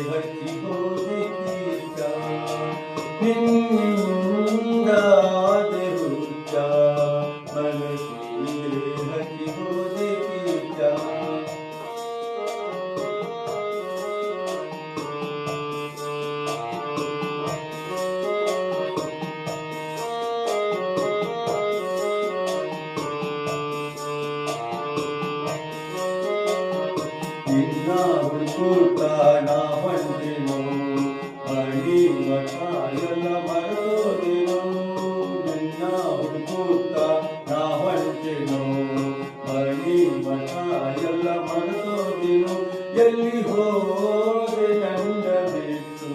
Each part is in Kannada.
ಹಚ್ಚಿ ಹೋದೆ ಕೀಟ ನಿನ್ನಿಂದಾದೆ ಹುಚ್ಚ ಮನಸ್ಸಿಗೆ ಹಚ್ಚಿ ಹೋದೆ ಕೀಟ ನಿನ್ನ ಹುಡುಕುತ್ತ ನಾ ಹೊಂಟೆನು ಮಳಿ ಮಠ ಎಲ್ಲ ಮರೆತೋದೆನು ನಿನ್ನ ಹುಡುಕುತ್ತ ನಾ ಹೊಂಟೆನು ಮಳಿ ಮಠ ಎಲ್ಲ ಮರೆತೋದೆನು ಎಲ್ಲಿ ಹೋದೆ ನನ್ನ ಬಿಟ್ಟು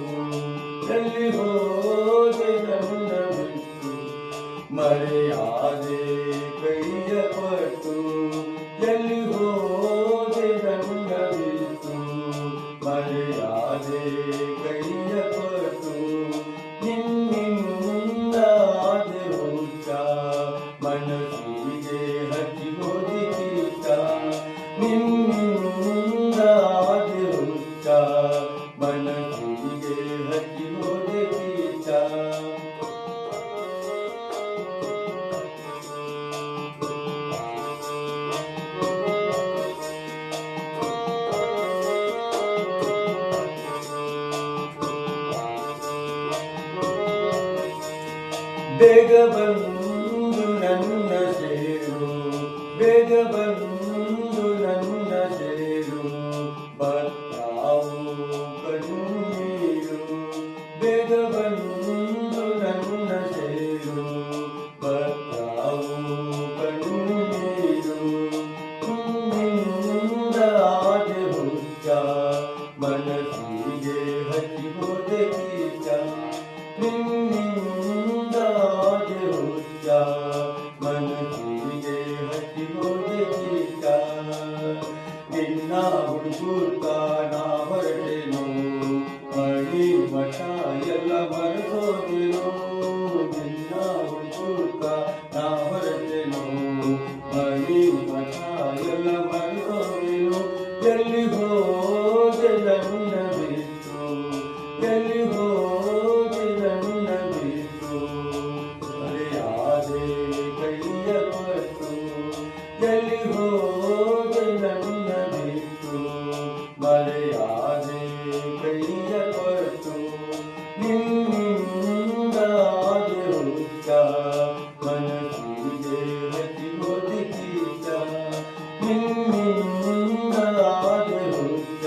ಎಲ್ಲಿ ಹೋದೆ ನನ್ನ ಬಿಟ್ಟು ಮರೆಯಾದೆ ಕೈಯ ಪಟ್ಟು ಎಲ್ಲಿ ಹೋದೆ ನನ್ನ ಬಿಟ್ಟು ಮರೆಯಾದೆ ಕೈಯ ಪಟ್ಟು ನಿನ್ನಿಂದಾದೆ ಹುಚ್ಚ ಮನಸ್ಸಿಗೆ ಹಚ್ಚಿ ಹೋದೆ ಕೀಟ ನಿನ್ನಿಂದಾದೆ ಹುಚ್ಚ ಮನಸ್ಸಿಗೆ ಹಚ್ಚಿ ಹೋದೆ ಕೀಟ ಬೇಗ ಬಂದು ನನ್ನ ಸೇರು ಬೇಗ ಬಂದು ನನ್ನ ಸೇರು ಬರ್ತಾವು ಕಣ್ಣೀರು ಬೇಗ ಬಂದು ನನ್ನ ಸೇರು ಬರ್ತಾವು ಕಣ್ಣೀರು ನಿನ್ನಿಂದಾದೆ ಹುಚ್ಚ ಮನಸ್ಸಿಗೆ ಹಚ್ಚಿ ಹೋದೆ ಕೀಟ ನಿನ್ನಿಂದಾದೆ ಹುಚ್ಚ ಮನಸ್ಸಿಗೆ ಹಚ್ಚಿ ಹೋದೆ ಕೀಟ ನಿನ್ನ ಹುಡುಕುತ್ತ ನಾ ಹೊರಟೆನು ಮಳಿ ಮಠ ಎಲ್ಲ ಮರೆತೋದೆನು ನಿನ್ನ ಹುಡುಕುತ್ತ ನಾ ಹೊರಟೆನು ಮಳಿ ಮಠ ಎಲ್ಲ ಮರೆತೋದೆನು ಎಲ್ಲಿ ಹೋದೆ ನನ್ನ ಬಿಟ್ಟು ಎಲ್ಲಿ ಹೋದೆ ನನ್ನ ಬಿಟ್ಟು ಮರೆಯಾದೆ ಕೈಯ ಪಟ್ಟು ಎಲ್ಲಿ ಹೋದೆ ನನ್ನ ಬಿಟ್ಟು ಮರೆಯಾದೆ ಕೈಯ ಪಟ್ಟು ನಿನ್ನಿಂದಾದೆ ಹುಚ್ಚ ಮನಸ್ಸಿಗೆ ಹಚ್ಚಿ ಹೋದೆ ಕೀಟ ನಿನ್ನಿಂದಾದೆ ಹುಚ್ಚ